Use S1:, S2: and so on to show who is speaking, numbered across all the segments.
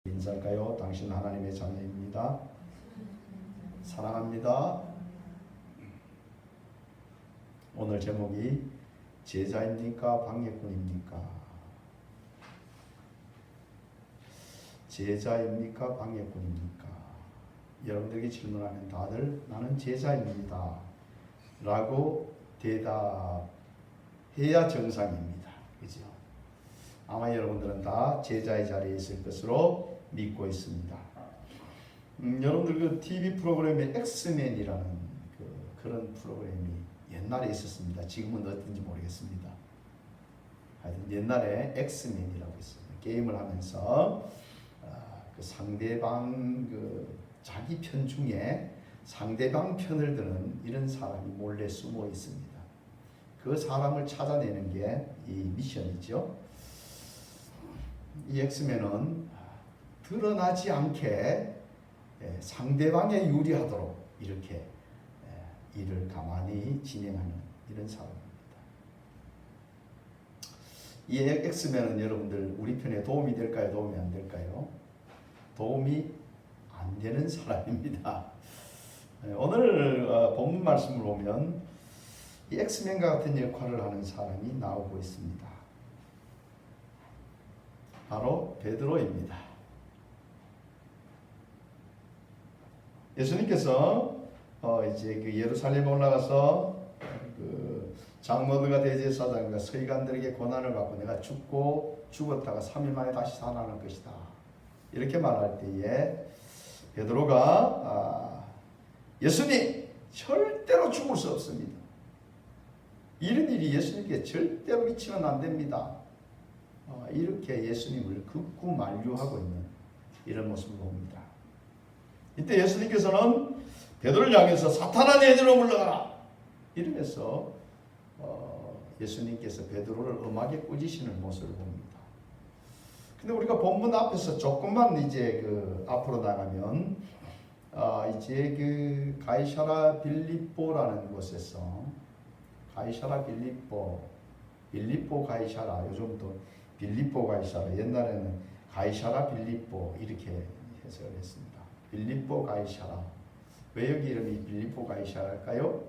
S1: 인사할까요? 당신 하나님의 자녀입니다. 사랑합니다. 오늘 제목이 제자입니까? 방해꾼입니까? 제자입니까? 방해꾼입니까? 여러분들에게 질문하면 다들 나는 제자입니다 라고 대답해야 정상입니다. 그죠? 아마 여러분들은 다 제자의 자리에 있을 것으로 믿고 있습니다. 여러분들 그 TV 프로그램에 엑스맨이라는 그런 프로그램이 옛날에 있었습니다. 지금은 어떤지 모르겠습니다. 하여튼 옛날에 엑스맨이라고 있습니다. 게임을 하면서 그 상대방 자기 편 중에 상대방 편을 드는 이런 사람이 몰래 숨어 있습니다. 그 사람을 찾아내는 게 이 미션이죠. 이 엑스맨은 드러나지 않게 상대방에 유리하도록 이렇게 일을 가만히 진행하는 이런 사람입니다. 이 엑스맨은 여러분들 우리 편에 도움이 될까요? 도움이 안 될까요? 도움이 안 되는 사람입니다. 오늘 본문 말씀을 보면 이 엑스맨과 같은 역할을 하는 사람이 나오고 있습니다. 바로 베드로입니다. 예수님께서 이제 그 예루살렘에 올라가서 그 장로들과 대제사장과 서기관들에게 고난을 받고 내가 죽었다가 3일 만에 다시 살아날 것이다 이렇게 말할 때에 베드로가 예수님 절대로 죽을 수 없습니다. 이런 일이 예수님께 절대로 미치면 안 됩니다. 이렇게 예수님을 극구 만류하고 있는 이런 모습을 봅니다. 이때 예수님께서는 베드로를 향해서 사탄아 내게로 물러가라 이러면서 예수님께서 베드로를 엄하게 꾸짖으시는 모습을 봅니다. 근데 우리가 본문 앞에서 조금만 이제 앞으로 나가면 이제 그 가이사라 빌립보라는 곳에서 가이사라 빌립보 가이사라, 요즘도 빌립보 가이사라, 옛날에는 가이사라 빌립보 이렇게 해석을 했습니다. 빌립보 가이사라. 왜 여기 이름이 빌립보 가이사라일까요?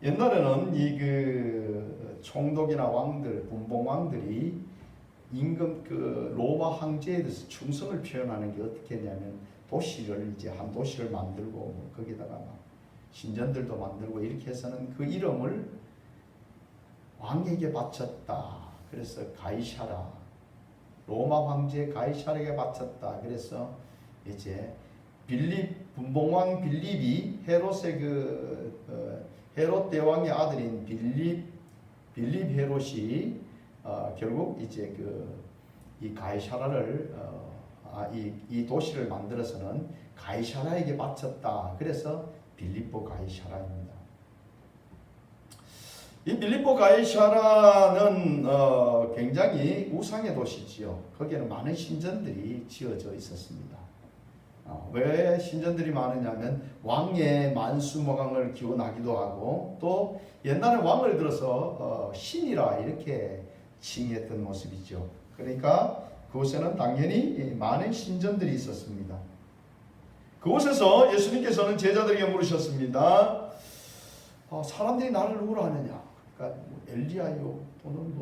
S1: 옛날에는 이 총독이나 왕들, 분봉 왕들이 임금 로마 황제에 대해서 충성을 표현하는 게 어떻게 했냐면 도시를 이제 한 도시를 만들고 거기다가 막 신전들도 만들고 이렇게 해서는 그 이름을 왕에게 바쳤다. 그래서 가이사라, 로마 황제 가이사라에게 바쳤다. 그래서 이제 분봉왕 빌립이 헤롯의 헤롯 대왕의 아들인 빌립 헤롯이 결국 이제 이 가이사라를 이 도시를 만들어서는 가이사라에게 바쳤다. 그래서 빌립보 가이사라입니다. 이 빌립보 가이사라는 굉장히 우상의 도시지요. 거기에는 많은 신전들이 지어져 있었습니다. 왜 신전들이 많으냐면 왕의 만수무강을 기원하기도 하고 또 옛날에 왕을 들어서 신이라 이렇게 칭했던 모습이죠. 그러니까 그곳에는 당연히 많은 신전들이 있었습니다. 그곳에서 예수님께서는 제자들에게 물으셨습니다. 사람들이 나를 누구로 하느냐? 그러니까 엘리야요, 또는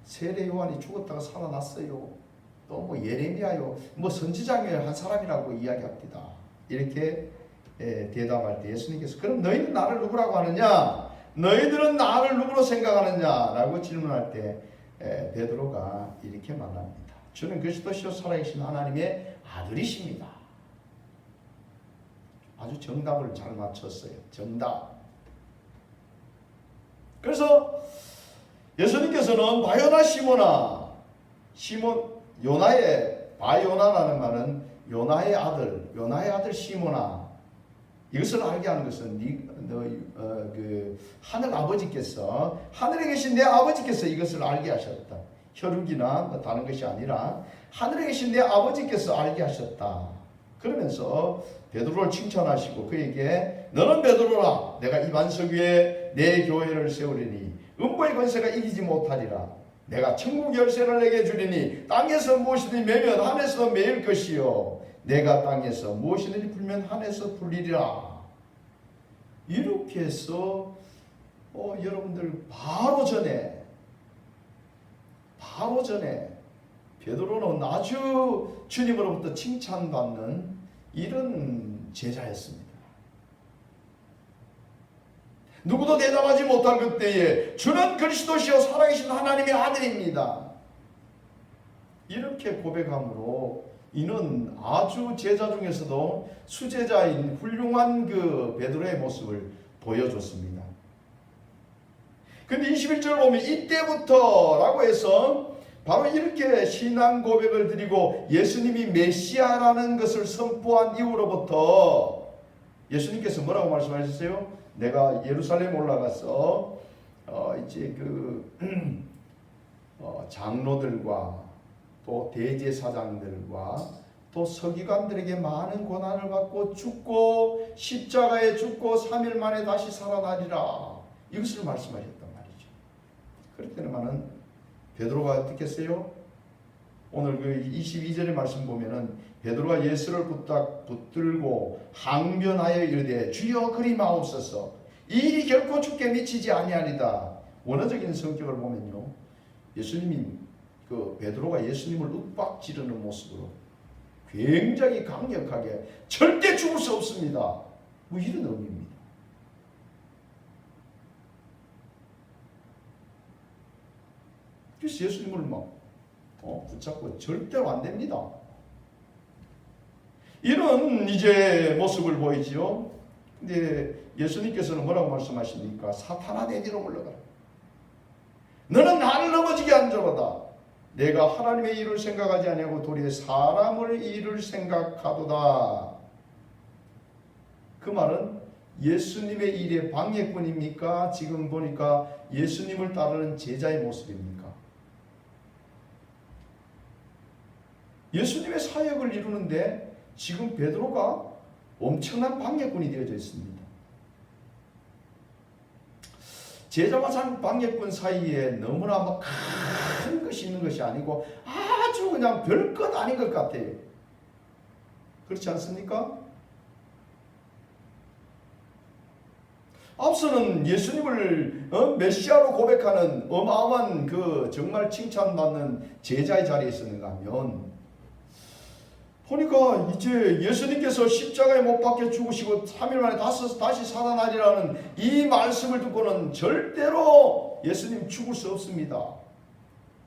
S1: 세례 요한이 죽었다가 살아났어요, 또 예레미야요, 선지자의 한 사람이라고 이야기합니다. 이렇게 대답할 때 예수님께서 그럼 너희는 나를 누구라고 하느냐? 너희들은 나를 누구로 생각하느냐? 라고 질문할 때 베드로가 이렇게 말합니다. 주는 그리스도시요 살아계신 하나님의 아들이십니다. 아주 정답을 잘 맞췄어요. 정답. 그래서 예수님께서는 바요나 시몬아, 요나의 바요나라는 말은 요나의 아들 시몬아, 이것을 알게 하는 것은 하늘 아버지께서, 하늘에 계신 내 아버지께서 이것을 알게 하셨다. 혈육이나 다른 것이 아니라 하늘에 계신 내 아버지께서 알게 하셨다. 그러면서 베드로를 칭찬하시고 그에게 너는 베드로라, 내가 이 반석 위에 내 교회를 세우리니 음부의 권세가 이기지 못하리라. 내가 천국 열쇠를 내게 주리니 땅에서 무엇이든지 매면 하늘에서 매일 것이요 내가 땅에서 무엇이든지 풀면 하늘에서 풀리리라. 이렇게 해서 여러분들 바로 전에 베드로는 아주 주님으로부터 칭찬받는 이런 제자였습니다. 누구도 대답하지 못한 그때에 주는 그리스도시요 살아계신 하나님의 아들입니다. 이렇게 고백함으로 이는 아주 제자 중에서도 수제자인 훌륭한 그 베드로의 모습을 보여줬습니다. 근데 21절 보면 이때부터라고 해서 바로 이렇게 신앙 고백을 드리고 예수님이 메시아라는 것을 선포한 이후로부터 예수님께서 뭐라고 말씀하셨어요? 내가 예루살렘 올라가서 이제 장로들과 또 대제사장들과 또 서기관들에게 많은 고난을 받고 죽고 십자가에 죽고 3일 만에 다시 살아나리라. 이것을 말씀하셨단 말이죠. 그렇기 때문에 베드로가 어떻게 했어요? 오늘 그 22절의 말씀 보면은 베드로가 예수를 붙들고 항변하여 이르되 주여 그리마옵소서 이 일이 결코 주께 미치지 아니하리다. 원어적인 성격을 보면요, 예수님이 베드로가 예수님을 윽박지르는 모습으로 굉장히 강력하게 절대 죽을 수 없습니다. 뭐 이런 의미입니다. 그래서 예수님을 막 붙잡고 절대로 안 됩니다. 이런 이제 모습을 보이지요. 근데 예수님께서는 뭐라고 말씀하십니까? 사탄아 내 뒤로 물러가라. 너는 나를 넘어지게 한 자로다. 내가 하나님의 일을 생각하지 아니하고 도리어 사람의 일을 생각하도다. 그 말은 예수님의 일의 방해꾼입니까? 지금 보니까 예수님을 따르는 제자의 모습입니까? 예수님의 사역을 이루는데 지금 베드로가 엄청난 방해꾼이 되어져 있습니다. 제자와 방해꾼 사이에 너무나 큰 것이 있는 것이 아니고 아주 그냥 별것 아닌 것 같아요. 그렇지 않습니까? 앞서는 예수님을 메시아로 고백하는 어마어마한 정말 칭찬받는 제자의 자리에 있었는가 하면 보니까 이제 예수님께서 십자가에 못 박혀 죽으시고 3일 만에 다시 살아나리라는 이 말씀을 듣고는 절대로 예수님 죽을 수 없습니다.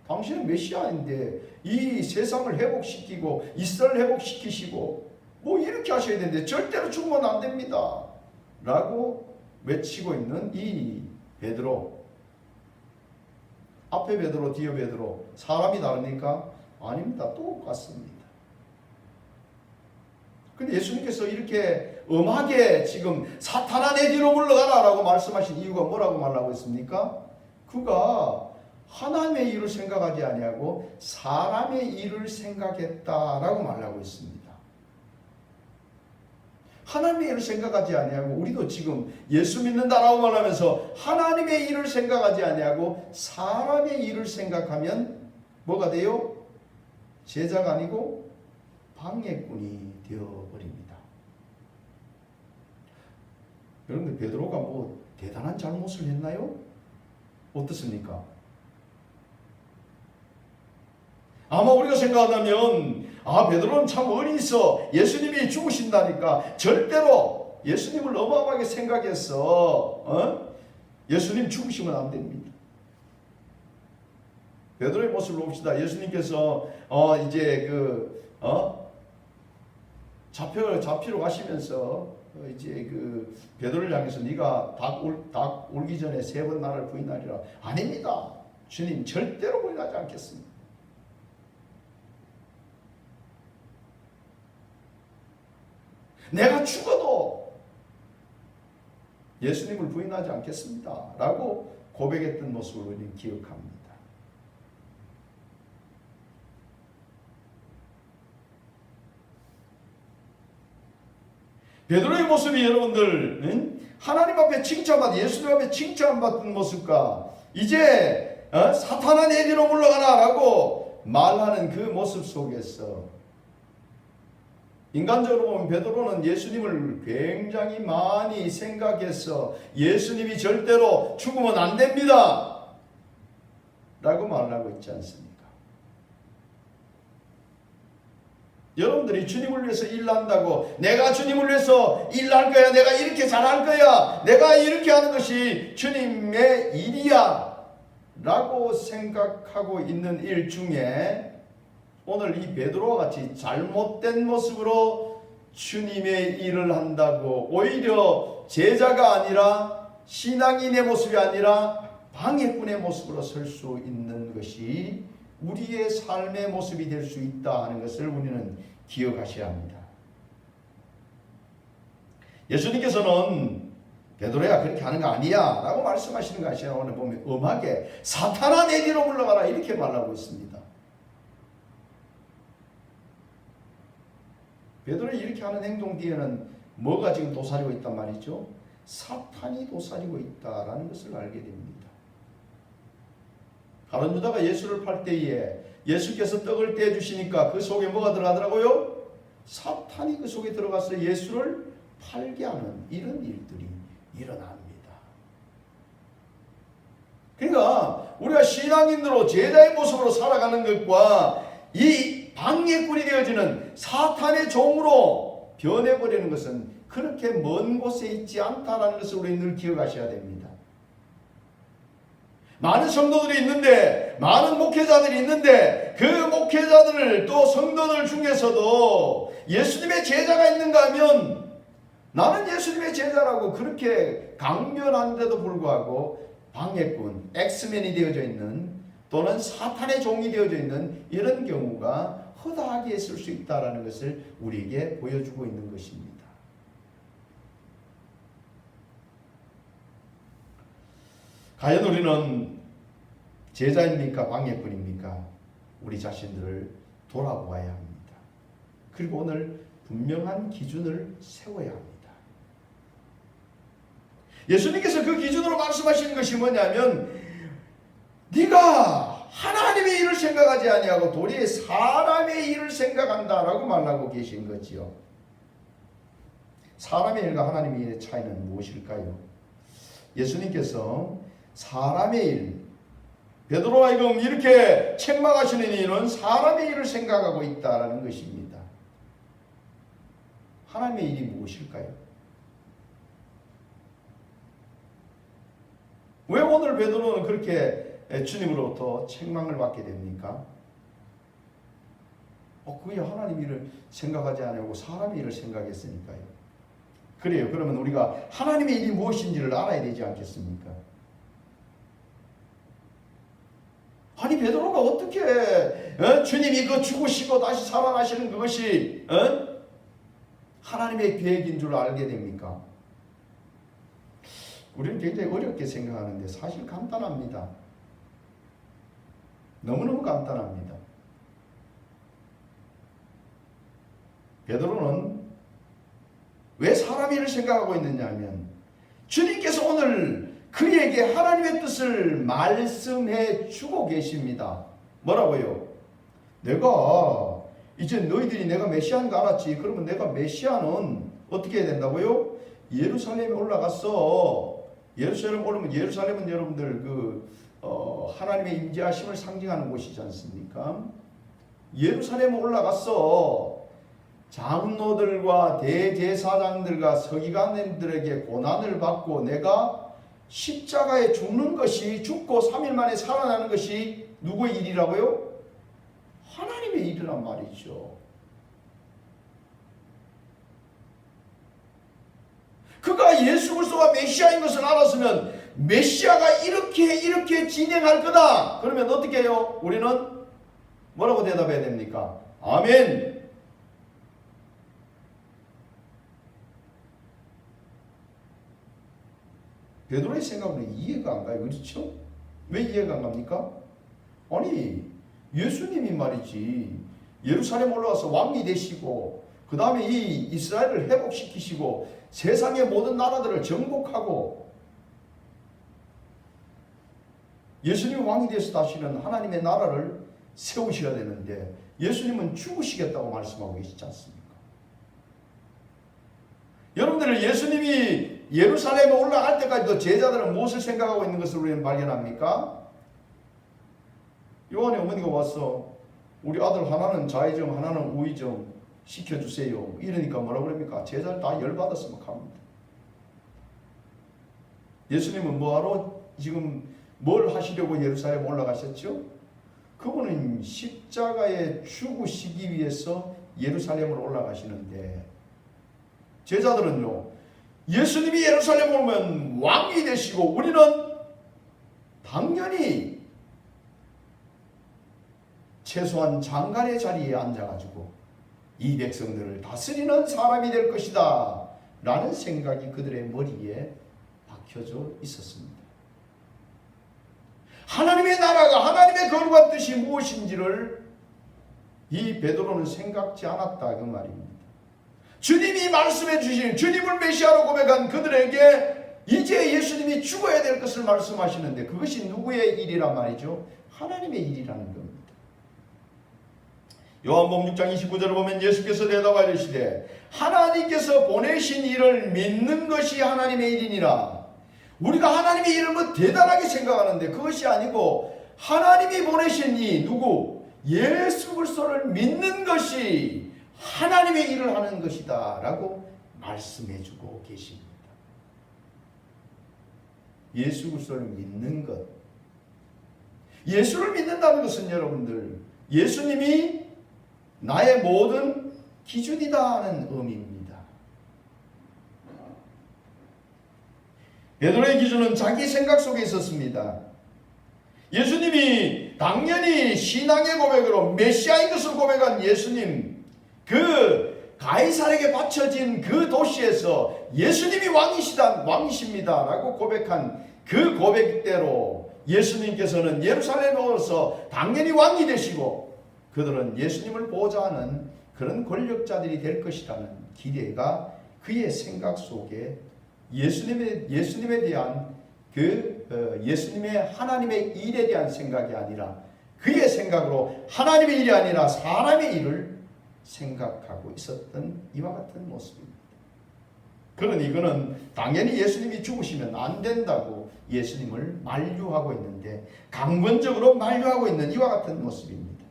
S1: 당신은 메시아인데 이 세상을 회복시키고 이스라엘 회복시키시고 뭐 이렇게 하셔야 되는데 절대로 죽으면 안 됩니다. 라고 외치고 있는 이 베드로. 앞에 베드로 뒤에 베드로 사람이 다릅니까? 아닙니다. 똑같습니다. 근데 예수님께서 이렇게 엄하게 지금 사탄아 내 뒤로 물러가라 라고 말씀하신 이유가 뭐라고 말하고 있습니까? 그가 하나님의 일을 생각하지 아니하고 사람의 일을 생각했다라고 말하고 있습니다. 하나님의 일을 생각하지 아니하고 우리도 지금 예수 믿는다라고 말하면서 하나님의 일을 생각하지 아니하고 사람의 일을 생각하면 뭐가 돼요? 제자가 아니고 방해꾼이 되어버립니다. 여러분들 베드로가 뭐 대단한 잘못을 했나요? 어떻습니까? 아마 우리가 생각한다면 베드로는 참 어리 있어. 예수님이 죽으신다니까 절대로 예수님을 어마어마하게 생각해서 예수님 죽으시면 안 됩니다. 베드로의 모습을 봅시다. 예수님께서 이제 잡히러 가시면서 이제 베드로를 향해서 네가 닭 울기 전에 3번 나를 부인하리라. 아닙니다. 주님 절대로 부인하지 않겠습니다. 내가 죽어도 예수님을 부인하지 않겠습니다. 라고 고백했던 모습을 우리는 기억합니다. 베드로의 모습이 여러분들 하나님 앞에 칭찬받은 예수님 앞에 칭찬받은 모습과 이제 사탄아 내 뒤로 물러가라 라고 말하는 그 모습 속에서 인간적으로 보면 베드로는 예수님을 굉장히 많이 생각해서 예수님이 절대로 죽으면 안 됩니다 라고 말하고 있지 않습니까? 여러분들이 주님을 위해서 일한다고 내가 주님을 위해서 일할 거야, 내가 이렇게 잘할 거야, 내가 이렇게 하는 것이 주님의 일이야 라고 생각하고 있는 일 중에 오늘 이 베드로와 같이 잘못된 모습으로 주님의 일을 한다고 오히려 제자가 아니라 신앙인의 모습이 아니라 방해꾼의 모습으로 설 수 있는 것이 우리의 삶의 모습이 될 수 있다 하는 것을 우리는 기억하셔야 합니다. 예수님께서는 베드로야 그렇게 하는 거 아니야 라고 말씀하시는 거 아시나요? 오늘 보면 엄하게 사탄아 내 뒤로 물러가라 이렇게 말하고 있습니다. 베드로가 이렇게 하는 행동 뒤에는 뭐가 지금 도사리고 있단 말이죠? 사탄이 도사리고 있다라는 것을 알게 됩니다. 가룟 유다가 예수를 팔 때에 예수께서 떡을 떼주시니까 그 속에 뭐가 들어가더라고요? 사탄이 그 속에 들어가서 예수를 팔게 하는 이런 일들이 일어납니다. 그러니까 우리가 신앙인으로 제자의 모습으로 살아가는 것과 이 방해꾼이 되어지는 사탄의 종으로 변해버리는 것은 그렇게 먼 곳에 있지 않다는 것을 우리는 늘 기억하셔야 됩니다. 많은 성도들이 있는데, 많은 목회자들이 있는데 그 목회자들 또 성도들 중에서도 예수님의 제자가 있는가 하면 나는 예수님의 제자라고 그렇게 강변한데도 불구하고 방해꾼, 엑스맨이 되어져 있는 또는 사탄의 종이 되어져 있는 이런 경우가 허다하게 있을 수 있다는 것을 우리에게 보여주고 있는 것입니다. 과연 우리는 제자입니까? 방해꾼입니까? 우리 자신들을 돌아보아야 합니다. 그리고 오늘 분명한 기준을 세워야 합니다. 예수님께서 그 기준으로 말씀하시는 것이 뭐냐면 네가 하나님의 일을 생각하지 아니하고 도리어 사람의 일을 생각한다라고 말하고 계신 거지요. 사람의 일과 하나님의 일의 차이는 무엇일까요? 예수님께서 사람의 일, 베드로와 지금 이렇게 책망하시는 이유는 사람의 일을 생각하고 있다라는 것입니다. 하나님의 일이 무엇일까요? 왜 오늘 베드로는 그렇게 주님으로부터 책망을 받게 됩니까? 그게 하나님 일을 생각하지 않고 사람의 일을 생각했으니까요. 그래요. 그러면 우리가 하나님의 일이 무엇인지를 알아야 되지 않겠습니까? 아니 베드로가 어떻게 주님이 그 죽으시고 다시 살아나시는 그것이 하나님의 계획인 줄 알게 됩니까? 우리는 굉장히 어렵게 생각하는데 사실 간단합니다. 너무너무 간단합니다. 베드로는 왜 사람의 일을 생각하고 있느냐 하면 주님께서 오늘 그에게 하나님의 뜻을 말씀해 주고 계십니다. 뭐라고요? 내가 이제 너희들이 내가 메시아인 거 알았지. 그러면 내가 메시아는 어떻게 해야 된다고요? 예루살렘에 올라갔어. 예루살렘 올라오면 예루살렘은 여러분들 하나님의 임재하심을 상징하는 곳이지 않습니까? 예루살렘에 올라갔어. 장로들과 대제사장들과 서기관들에게 고난을 받고 내가 십자가에 죽는 것이 죽고 3일 만에 살아나는 것이 누구의 일이라고요? 하나님의 일이란 말이죠. 그가 예수 그리스도가 메시아인 것을 알았으면 메시아가 이렇게 진행할 거다. 그러면 어떻게 해요? 우리는 뭐라고 대답해야 됩니까? 아멘. 베드로의 생각은 이해가 안 가요. 그렇죠? 왜 이해가 안 갑니까? 아니 예수님이 말이지 예루살렘 올라와서 왕이 되시고 그 다음에 이 이스라엘을 회복시키시고 세상의 모든 나라들을 정복하고 예수님이 왕이 되어서 다시는 하나님의 나라를 세우셔야 되는데 예수님은 죽으시겠다고 말씀하고 계시지 않습니까? 여러분들, 예수님이 예루살렘에 올라갈 때까지도 제자들은 무엇을 생각하고 있는 것을 우리는 발견합니까? 요한의 어머니가 와서 우리 아들 하나는 좌의정 하나는 우의정 시켜주세요. 이러니까 뭐라고 그럽니까? 제자들 다 열받아서 막 합니다. 예수님은 뭐하러 지금 뭘 하시려고 예루살렘 올라가셨죠? 그분은 십자가에 죽으시기 위해서 예루살렘으로 올라가시는데 제자들은요, 예수님이 예루살렘 오면 왕이 되시고 우리는 당연히 최소한 장관의 자리에 앉아가지고 이 백성들을 다스리는 사람이 될 것이다 라는 생각이 그들의 머리에 박혀져 있었습니다. 하나님의 나라가, 하나님의 거룩한 뜻이 무엇인지를 이 베드로는 생각지 않았다 그 말입니다. 주님이 말씀해 주신, 주님을 메시아로 고백한 그들에게 이제 예수님이 죽어야 될 것을 말씀하시는데 그것이 누구의 일이란 말이죠? 하나님의 일이라는 겁니다. 요한복음 6장 29절을 보면 예수께서 대답하여 이르시되 하나님께서 보내신 일을 믿는 것이 하나님의 일이니라. 우리가 하나님의 일을 뭐 대단하게 생각하는데 그것이 아니고 하나님이 보내신 이 누구? 예수 그리스도를 믿는 것이 하나님의 일을 하는 것이다 라고 말씀해 주고 계십니다. 예수 그리스도를 믿는 것. 예수를 믿는다는 것은 여러분들 예수님이 나의 모든 기준이다 하는 의미입니다. 베드로의 기준은 자기 생각 속에 있었습니다. 예수님이 당연히 신앙의 고백으로 메시아인 것을 고백한 예수님, 그 가이사에게 바쳐진 그 도시에서 예수님이 왕이십니다 라고 고백한 그 고백대로 예수님께서는 예루살렘에 오셔서 당연히 왕이 되시고 그들은 예수님을 보호자 하는 그런 권력자들이 될 것이라는 기대가 그의 생각 속에 예수님에 대한 예수님의 하나님의 일에 대한 생각이 아니라 그의 생각으로 하나님의 일이 아니라 사람의 일을 생각하고 있었던 이와 같은 모습입니다. 그러니 이거는 당연히 예수님이 죽으시면 안 된다고 예수님을 만류하고 있는데 강권적으로 만류하고 있는 이와 같은 모습입니다.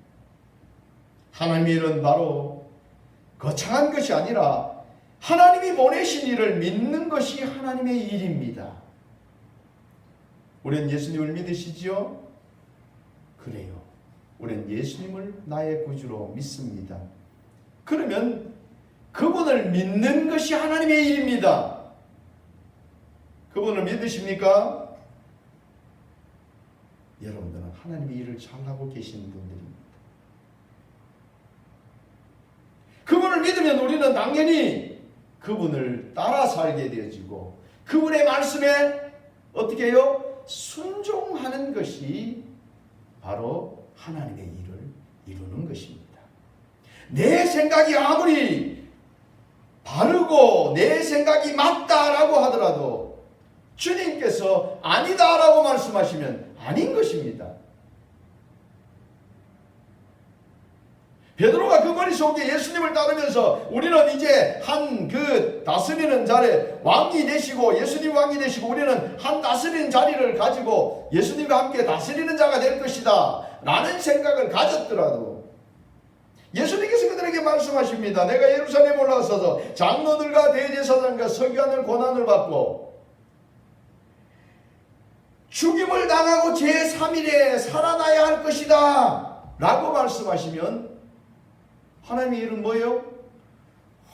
S1: 하나님의 일은 바로 거창한 것이 아니라 하나님이 보내신 일을 믿는 것이 하나님의 일입니다. 우리는 예수님을 믿으시지요? 그래요. 우리는 예수님을 나의 구주로 믿습니다. 그러면 그분을 믿는 것이 하나님의 일입니다. 그분을 믿으십니까? 여러분들은 하나님의 일을 잘하고 계시는 분들입니다. 그분을 믿으면 우리는 당연히 그분을 따라 살게 되어지고 그분의 말씀에 어떻게 해요? 순종하는 것이 바로 하나님의 일을 이루는 것입니다. 내 생각이 아무리 바르고 내 생각이 맞다라고 하더라도 주님께서 아니다라고 말씀하시면 아닌 것입니다. 베드로가 그 머릿속에 예수님을 따르면서 우리는 이제 한 그 다스리는 자리에 왕이 되시고 예수님 왕이 되시고 우리는 한 다스리는 자리를 가지고 예수님과 함께 다스리는 자가 될 것이다 라는 생각을 가졌더라도 예수님께서 그들에게 말씀하십니다. 내가 예루살렘에 올라서서 장로들과 대제사장과 서기관을 고난을 받고 죽임을 당하고 제3일에 살아나야 할 것이다 라고 말씀하시면 하나님의 일은 뭐예요?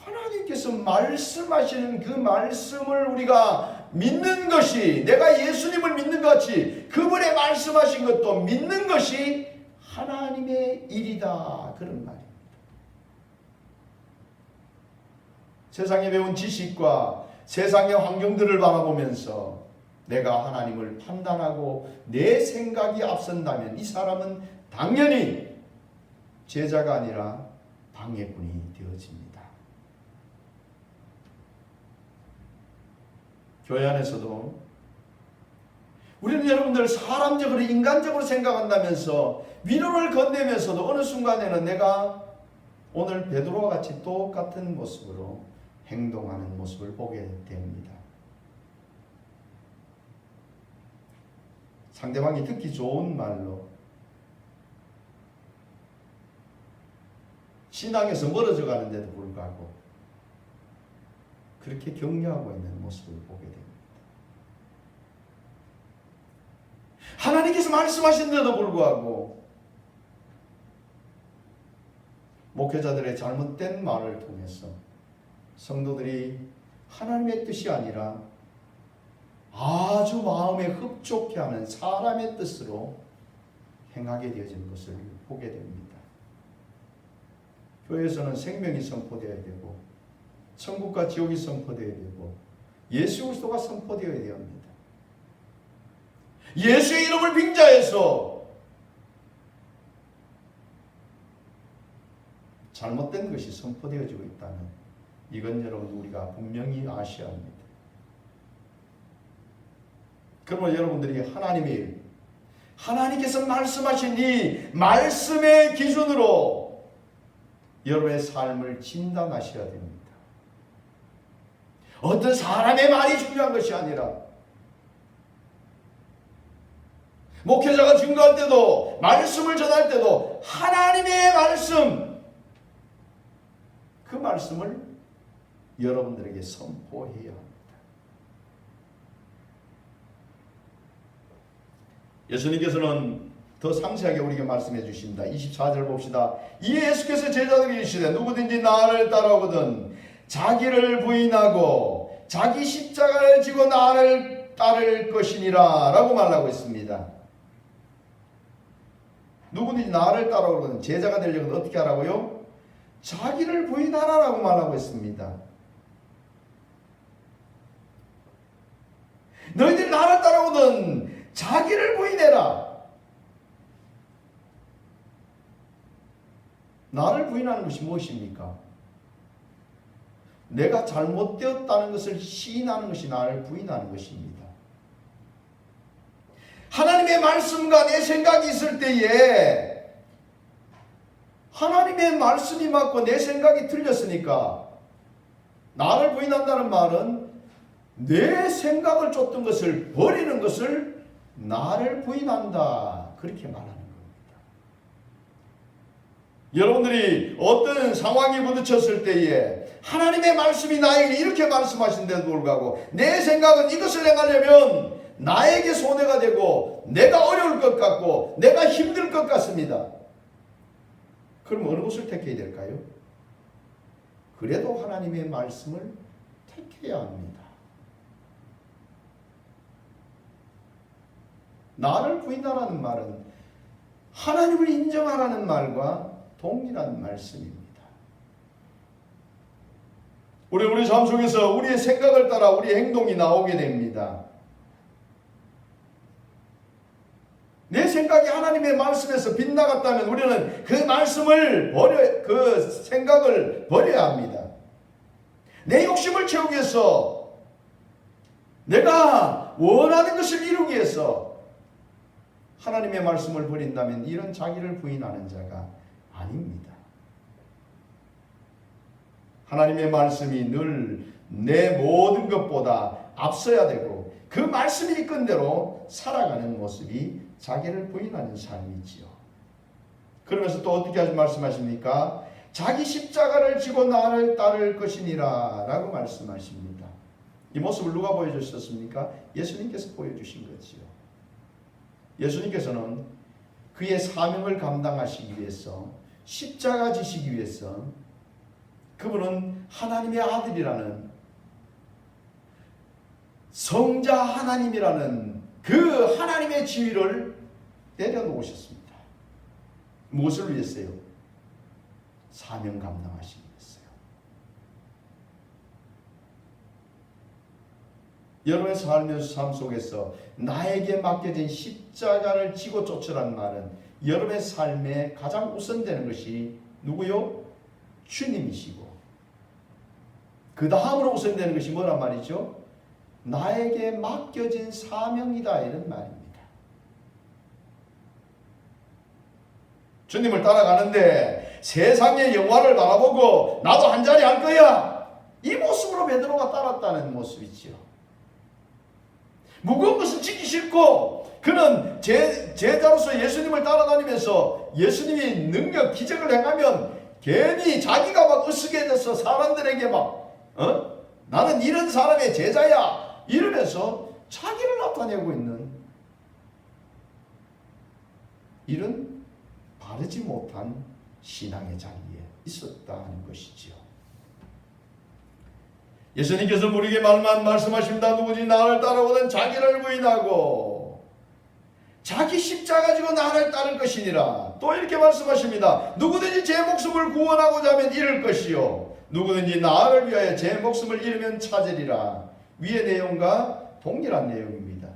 S1: 하나님께서 말씀하시는 그 말씀을 우리가 믿는 것이 내가 예수님을 믿는 것 같이 그분의 말씀하신 것도 믿는 것이 하나님의 일이다 그런 말입니다. 세상에 배운 지식과 세상의 환경들을 바라보면서 내가 하나님을 판단하고 내 생각이 앞선다면 이 사람은 당연히 제자가 아니라 방해꾼이 되어집니다. 교회 안에서도 우리는 여러분들 사람적으로 인간적으로 생각한다면서 위로를 건네면서도 어느 순간에는 내가 오늘 베드로와 같이 똑같은 모습으로 행동하는 모습을 보게 됩니다. 상대방이 듣기 좋은 말로 신앙에서 멀어져 가는데도 불구하고 그렇게 격려하고 있는 모습을 보게 됩니다. 하나님께서 말씀하신데도 불구하고 목회자들의 잘못된 말을 통해서 성도들이 하나님의 뜻이 아니라 아주 마음에 흡족해 하는 사람의 뜻으로 행하게 되어지는 것을 보게 됩니다. 교회에서는 생명이 선포되어야 되고 천국과 지옥이 선포되어야 되고 예수 그리스도가 선포되어야 됩니다. 예수의 이름을 빙자해서 잘못된 것이 선포되어지고 있다는 이건 여러분 우리가 분명히 아셔야 합니다. 그러면 여러분들이 하나님의 일, 하나님께서 말씀하신 이 말씀의 기준으로 여러분의 삶을 진단하셔야 됩니다. 어떤 사람의 말이 중요한 것이 아니라 목회자가 증거할 때도 말씀을 전할 때도 하나님의 말씀, 그 말씀을 여러분들에게 선포해야 합니다. 예수님께서는 더 상세하게 우리에게 말씀해 주십니다. 24절 봅시다. 이에 예수께서 제자들에게 이르시되 누구든지 나를 따르거든 자기를 부인하고 자기 십자가를 지고 나를 따를 것이니라 라고 말하고 있습니다. 누구든지 나를 따르거든 제자가 되려면 어떻게 하라고요? 자기를 부인하라라고 말하고 있습니다. 너희들이 나를 따르거든 자기를 부인해라. 나를 부인하는 것이 무엇입니까? 내가 잘못되었다는 것을 시인하는 것이 나를 부인하는 것입니다. 하나님의 말씀과 내 생각이 있을 때에 하나님의 말씀이 맞고 내 생각이 틀렸으니까 나를 부인한다는 말은 내 생각을 쫓던 것을 버리는 것을 나를 부인한다. 그렇게 말하는 겁니다. 여러분들이 어떤 상황이 부딪혔을 때에 하나님의 말씀이 나에게 이렇게 말씀하신데도 불구하고 내 생각은 이것을 행하려면 나에게 손해가 되고 내가 어려울 것 같고 내가 힘들 것 같습니다. 그럼 어느 것을 택해야 될까요? 그래도 하나님의 말씀을 택해야 합니다. 나를 부인하라는 말은 하나님을 인정하라는 말과 동일한 말씀입니다. 우리 삶 속에서 우리의 생각을 따라 우리의 행동이 나오게 됩니다. 내 생각이 하나님의 말씀에서 빗나갔다면 우리는 그 말씀을 그 생각을 버려야 합니다. 내 욕심을 채우기 위해서 내가 원하는 것을 이루기 위해서 하나님의 말씀을 버린다면 이런 자기를 부인하는 자가 아닙니다. 하나님의 말씀이 늘 내 모든 것보다 앞서야 되고 그 말씀이 이끈 대로 살아가는 모습이 자기를 부인하는 삶이지요. 그러면서 또 어떻게 말씀하십니까? 자기 십자가를 지고 나를 따를 것이니라 라고 말씀하십니다. 이 모습을 누가 보여주셨습니까? 예수님께서 보여주신 거지요. 예수님께서는 그의 사명을 감당하시기 위해서 십자가 지시기 위해서 그분은 하나님의 아들이라는 성자 하나님이라는 그 하나님의 지위를 내려놓으셨습니다. 무엇을 위해서요? 사명 감당하시기 위해서요. 여러분의 삶 속에서 나에게 맡겨진 십자가를 지고 쫓으라는 말은 여러분의 삶에 가장 우선되는 것이 누구요? 주님이시고 그 다음으로 우선되는 것이 뭐란 말이죠? 나에게 맡겨진 사명이다 이런 말입니다. 주님을 따라가는데 세상의 영화를 바라보고 나도 한 자리 할 거야, 이 모습으로 베드로가 따랐다는 모습이지요. 무거운 것은 지기 싫고 그는 제자로서 예수님을 따라다니면서 예수님이 능력 기적을 행하면 괜히 자기가 막 으스개져서 사람들에게 막 나는 이런 사람의 제자야 이러면서 자기를 나타내고 있는 이런 바르지 못한 신앙의 자리에 있었다는 것이지요. 예수님께서 우리에게 말씀하십니다. 누구든지 나를 따르거든 자기를 부인하고 자기 십자가 지고 나를 따를 것이니라. 또 이렇게 말씀하십니다. 누구든지 제 목숨을 구원하고자 하면 잃을 것이요 누구든지 나를 위하여 제 목숨을 잃으면 찾으리라. 위의 내용과 동일한 내용입니다.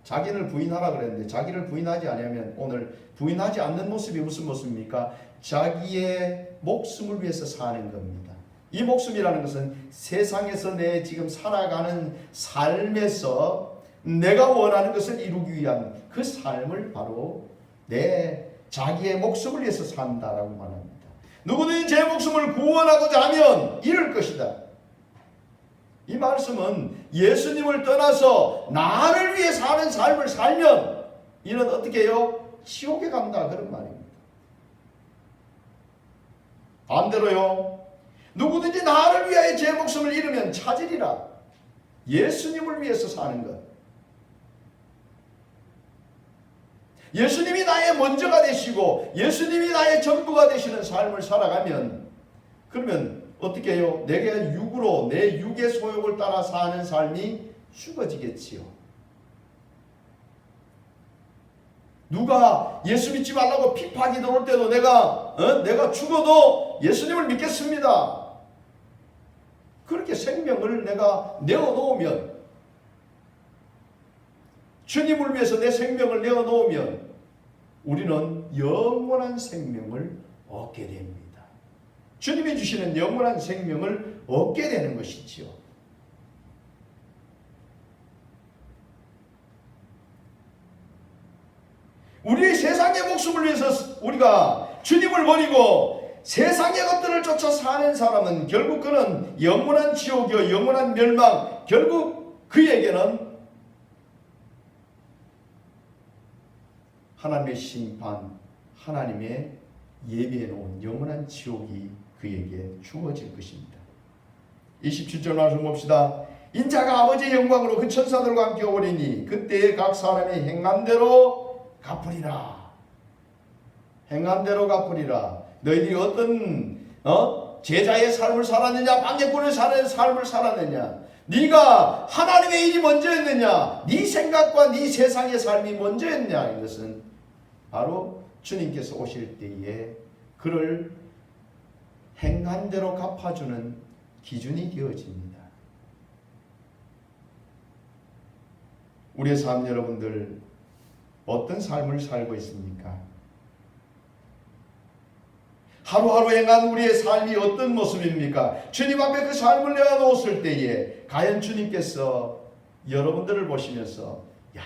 S1: 자기를 부인하라 그랬는데 자기를 부인하지 않으면 오늘 부인하지 않는 모습이 무슨 모습입니까? 자기의 목숨을 위해서 사는 겁니다. 이 목숨이라는 것은 세상에서 내 지금 살아가는 삶에서 내가 원하는 것을 이루기 위한 그 삶을 바로 내 자기의 목숨을 위해서 산다라고 말합니다. 누구든지 제 목숨을 구원하고자 하면 잃을 것이다. 이 말씀은 예수님을 떠나서 나를 위해 사는 삶을 살면 이는 어떻게 해요? 지옥에 간다 그런 말입니다. 반대로요. 누구든지 나를 위하여 제 목숨을 잃으면 찾으리라. 예수님을 위해서 사는 것. 예수님이 나의 먼저가 되시고 예수님이 나의 전부가 되시는 삶을 살아가면 그러면 어떻게 해요? 내가 육으로 내 육의 소욕을 따라 사는 삶이 죽어지겠지요. 누가 예수 믿지 말라고 핍박이 들어올 때도 내가 죽어도 예수님을 믿겠습니다. 그렇게 생명을 내가 내어놓으면 주님을 위해서 내 생명을 내어놓으면 우리는 영원한 생명을 얻게 됩니다. 주님이 주시는 영원한 생명을 얻게 되는 것이지요. 우리의 세상의 목숨을 위해서 우리가 주님을 버리고 세상의 것들을 쫓아 사는 사람은 결국 그는 영원한 지옥이요 영원한 멸망, 결국 그에게는 하나님의 심판, 하나님의 예비해 놓은 영원한 지옥이 그에게 주어질 것입니다. 27절 말씀 봅시다. 인자가 아버지의 영광으로 그 천사들과 함께 오리니 그때에 각 사람이 행한 대로 갚으리라. 행한 대로 갚으리라. 너희들이 어떤 제자의 삶을 살았느냐, 방해꾼의 삶을 살았느냐, 네가 하나님의 일이 먼저였느냐, 네 생각과 네 세상의 삶이 먼저였냐, 이것은 바로 주님께서 오실 때에 그를 행한 대로 갚아주는 기준이 되어집니다. 우리의 삶 여러분들 어떤 삶을 살고 있습니까? 하루하루 행한 우리의 삶이 어떤 모습입니까? 주님 앞에 그 삶을 내어놓았을 때에 과연 주님께서 여러분들을 보시면서 야,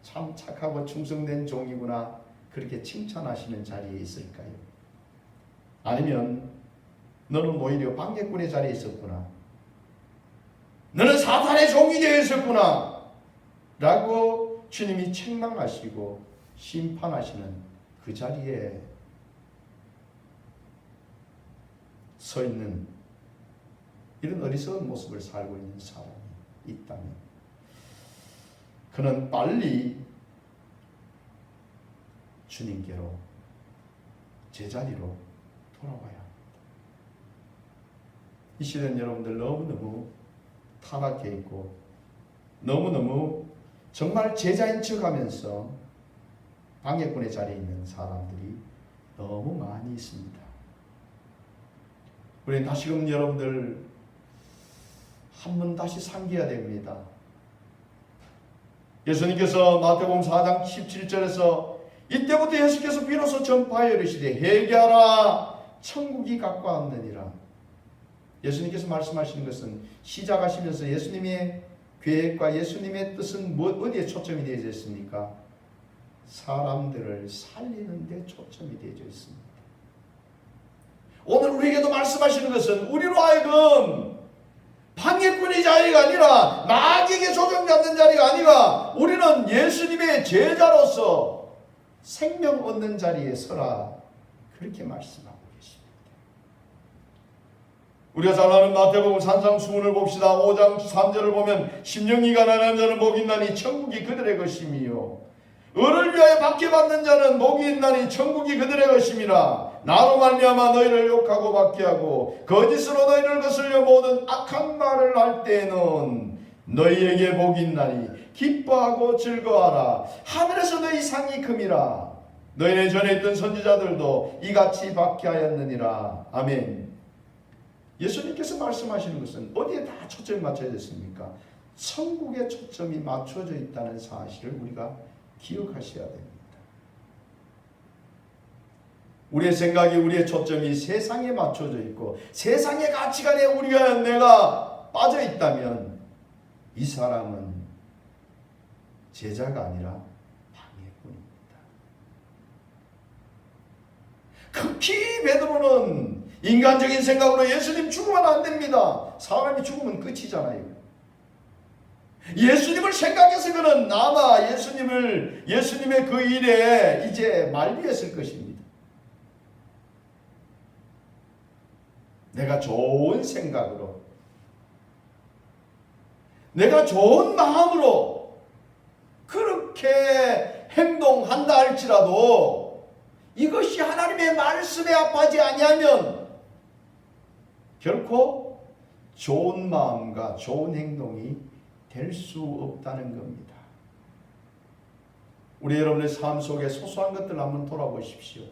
S1: 참 착하고 충성된 종이구나 그렇게 칭찬하시는 자리에 있을까요? 아니면 너는 오히려 방해꾼의 자리에 있었구나, 너는 사탄의 종이 되어 있었구나 라고 주님이 책망하시고 심판하시는 그 자리에 서 있는 이런 어리석은 모습을 살고 있는 사람이 있다면 그는 빨리 주님께로 제자리로 돌아와야 합니다. 이 시대는 여러분들 너무너무 타락해 있고 너무너무 정말 제자인 척하면서 방해꾼의 자리에 있는 사람들이 너무 많이 있습니다. 우리는 다시금 여러분들 한번 다시 상기해야 됩니다. 예수님께서 마태복음 4장 17절에서 이때부터 예수께서 비로소 전파하여 이르시되 회개하라 천국이 가까웠느니라. 예수님께서 말씀하시는 것은 시작하시면서 예수님의 계획과 예수님의 뜻은 어디에 초점이 되어져 있습니까? 사람들을 살리는 데 초점이 되어져 있습니다. 오늘 우리에게도 말씀하시는 것은 우리로 하여금 방해꾼의 자리가 아니라 마귀에게 조종받는 자리가 아니라 우리는 예수님의 제자로서 생명 얻는 자리에 서라, 그렇게 말씀하고 계십니다. 우리가 잘 아는 마태복음 산상수훈을 봅시다. 5장 3절을 보면 심령이 가난한 자는 복이 있나니 천국이 그들의 것이며 을을 위하여 박해받는 자는 복이 있나니 천국이 그들의 것임이라. 나로 말미암아 너희를 욕하고 박해하고 거짓으로 너희를 거슬려 모든 악한 말을 할 때에는 너희에게 복이 있나니 기뻐하고 즐거워하라. 하늘에서 너희 상이 큼이라. 너희네 전에 있던 선지자들도 이같이 박해하였느니라. 아멘. 예수님께서 말씀하시는 것은 어디에 다 초점이 맞춰져 있습니까? 천국에 초점이 맞춰져 있다는 사실을 우리가 기억하셔야 됩니다. 우리의 생각이, 우리의 초점이 세상에 맞춰져 있고 세상의 가치관에 내가 빠져 있다면 이 사람은 제자가 아니라 방해꾼입니다. 극히 베드로는 인간적인 생각으로 예수님 죽으면 안 됩니다. 사람이 죽으면 끝이잖아요. 예수님을 생각해서 그는 아마 예수님의 그 일에 이제 만류했을 것입니다. 내가 좋은 생각으로, 내가 좋은 마음으로 그렇게 행동한다 할지라도 이것이 하나님의 말씀에 합하지 아니하면 결코 좋은 마음과 좋은 행동이 될 수 없다는 겁니다. 우리 여러분의 삶 속에 소소한 것들 한번 돌아보십시오.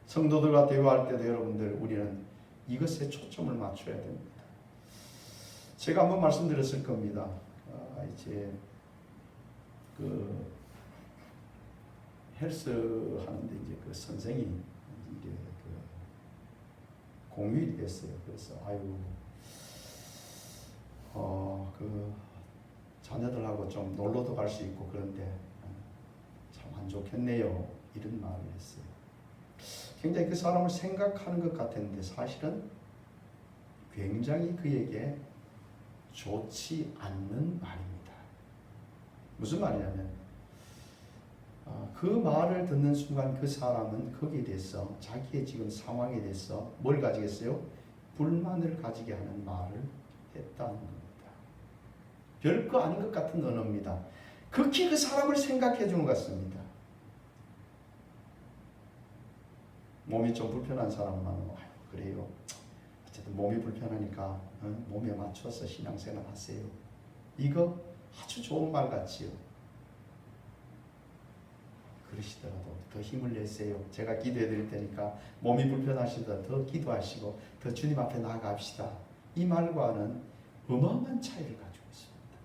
S1: 성도들과 대화할 때도 여러분들, 우리는 이것에 초점을 맞춰야 됩니다. 제가 한번 말씀드렸을 겁니다. 이제 그 헬스 하는데 이제 그 선생이 이제 그 공휴일이 됐어요. 그래서 그 자녀들하고 좀 놀러도 갈 수 있고 그런데 참 안 좋겠네요. 이런 말을 했어요. 굉장히 그 사람을 생각하는 것 같았는데 사실은 굉장히 그에게 좋지 않는 말입니다. 무슨 말이냐면 그 말을 듣는 순간 그 사람은 거기에 대해서 자기의 지금 상황에 대해서 뭘 가지겠어요? 불만을 가지게 하는 말을 했다는 겁니다. 별거 아닌 것 같은 언어입니다. 극히 그 사람을 생각해 주는 것 같습니다. 몸이 좀 불편한 사람만 그래요. 어쨌든 몸이 불편하니까 몸에 맞춰서 신앙생활 하세요. 이거 아주 좋은 말 같지요. 그러시더라도 더 힘을 내세요. 제가 기도해 드릴 테니까 몸이 불편하시더라도 더 기도하시고 더 주님 앞에 나아갑시다. 이 말과는 어마어마한 차이를 가지고 있습니다.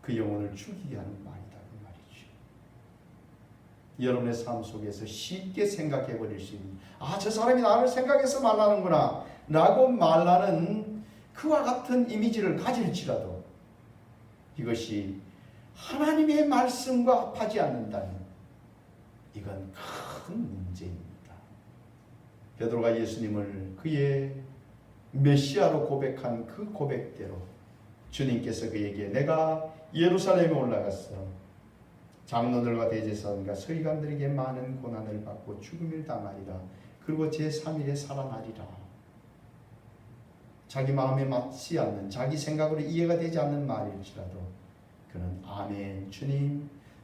S1: 그 영혼을 죽이게 하는 말이다. 그 말이죠. 여러분의 삶 속에서 쉽게 생각해 버릴 수 있는, 저 사람이 나를 생각해서 말하는구나 라고 말하는 그와 같은 이미지를 가질지라도 이것이 하나님의 말씀과 합하지 않는다면 이건 큰 문제입니다. 베드로가 예수님을 그의 메시아로 고백한 그 고백대로 주님께서 그에게 내가 예루살렘에 올라가서 장로들과 대제사장과 서기관들에게 많은 고난을 받고 죽음을 당하리라. 그리고 제3일에 살아나리라. 자기 마음에 맞지 않는, 자기 생각으로 이해가 되지 않는 말일지라도 그는 아멘,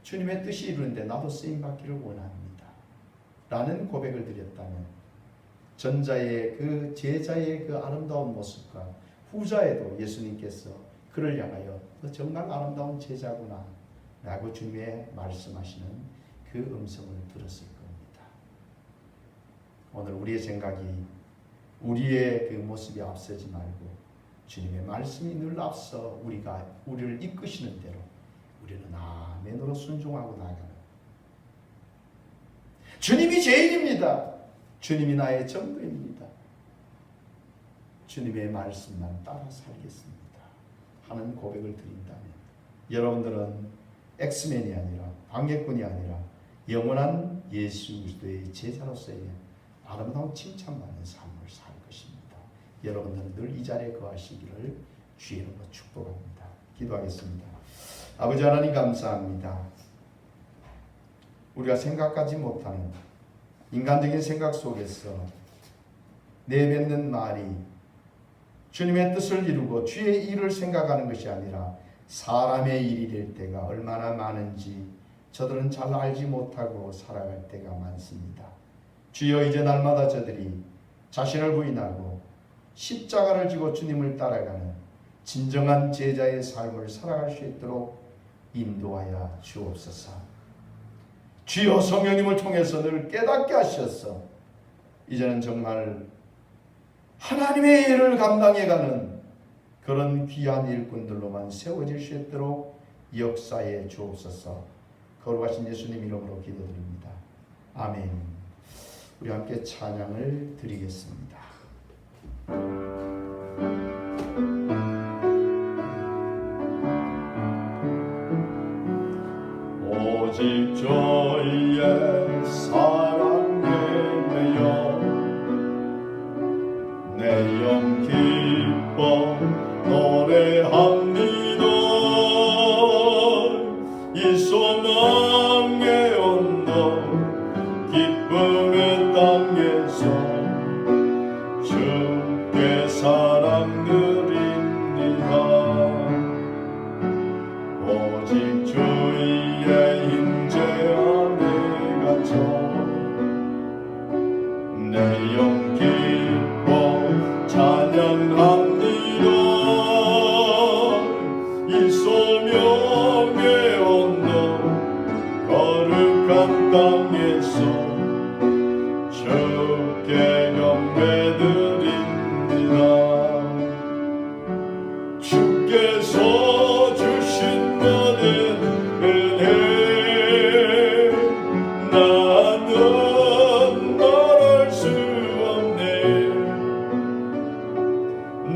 S1: 주님의 뜻이 이루는데 나도 쓰임받기를 원합니다 라는 고백을 드렸다면 전자의 그 제자의 그 아름다운 모습과 후자에도 예수님께서 그를 향하여 너 정말 아름다운 제자구나 라고 주님의 말씀하시는 그 음성을 들었을 겁니다. 오늘 우리의 생각이, 우리의 그 모습이 앞서지 말고 주님의 말씀이 늘 앞서 우리를 이끄시는 대로 우리는 아멘으로 순종하고 나아가는 주님이 죄인입니다. 주님이 나의 전부입니다. 주님의 말씀만 따라 살겠습니다 하는 고백을 드린다면 여러분들은 엑스맨이 아니라 방해꾼이 아니라 영원한 예수 그리스도의 제자로서의 아름다운 칭찬받는 삶을 살 것입니다. 여러분들은 늘 이 자리에 거하시기를 주의 이름으로 축복합니다. 기도하겠습니다. 아버지 하나님 감사합니다. 우리가 생각하지 못하는 인간적인 생각 속에서 내뱉는 말이 주님의 뜻을 이루고 주의 일을 생각하는 것이 아니라 사람의 일이 될 때가 얼마나 많은지 저들은 잘 알지 못하고 살아갈 때가 많습니다. 주여, 이제 날마다 저들이 자신을 부인하고 십자가를 지고 주님을 따라가는 진정한 제자의 삶을 살아갈 수 있도록 인도하여 주옵소서. 주여, 성령님을 통해서 늘 깨닫게 하셔서 이제는 정말 하나님의 일을 감당해가는 그런 귀한 일꾼들로만 세워질 수 있도록 역사해 주옵소서. 거룩하신 예수님 이름으로 기도드립니다. 아멘. 우리 함께 찬양을 드리겠습니다. 오직 주의 사랑에 매여 내 영 기뻐 노래합니다. 이 소망의 언덕 기쁨의 땅에서 주께 사랑 누립니다. 오직 주의 임재 안에 갇혀 내 영 기뻐 찬양합니다. 이 소명의 언덕 거룩한 땅에서 주께 경배드립니다. 주께서 주신 모든 은혜 나는 말할 수 없네.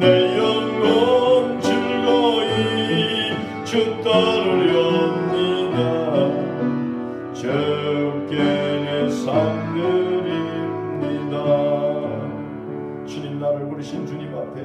S1: 내 영혼 즐거이 주 따르렵니다. 주께 내 삶 드립니다. 주님, 나를 부르신 주님 앞에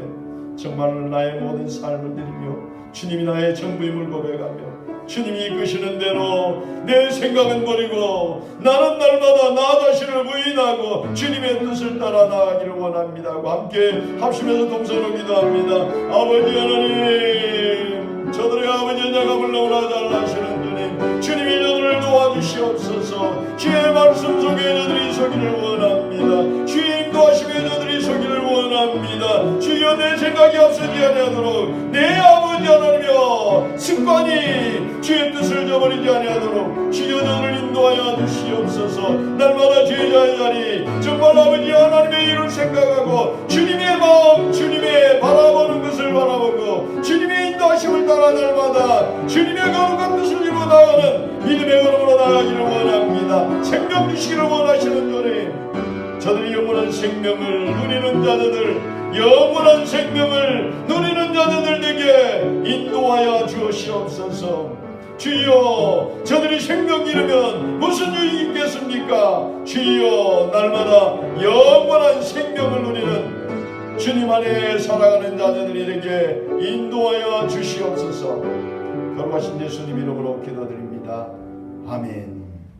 S1: 정말 나의 모든 삶을 드리며 주님이 나의 전부임을 고백하며 주님이 이끄시는 대로 내 생각은 버리고 나는 날마다 나 자신을 부인하고 주님의 뜻을 따라 나아가기를 원합니다 하고 함께 합심해서 동서로 기도합니다. 아버지 하나님, 저들의 아버지의 자감을 너무나 잘 아시는 주님, 주님이 저들을 도와주시옵소서. 주의 말씀 속에 저들이 서기를 원합니다. 주의 인도하심에 저들이 서기를 원합니다. 주여, 내 생각이 앞서지 아니하도록 내 아버지 하나님이여 습관이 주의 뜻을 저버리지 아니하도록 주여 저를 인도하여 주시옵소서. 날마다 제자의 자리 정말 아버지 하나님의 일을 생각하고 주님의 마음, 주님의 바라보는 것을 바라보고 주님의 인도하심을 따라 날마다 주님의 거룩한 뜻을 이루어 나가는 믿음의 걸음으로 나가기를 원합니다. 생명 주시기를 원하시는 주님, 저들이 영원한 생명을 누리는 자들, 영원한 생명을 누리는 자들에게 인도하여 주시옵소서. 주여, 저들이 생명 잃으면 무슨 유익이 있겠습니까? 주여, 날마다 영원한 생명을 누리는 주님 안에 살아가는 자들에게 인도하여 주시옵소서. 거룩하신 예수님 이름으로 기도드립니다. 아멘.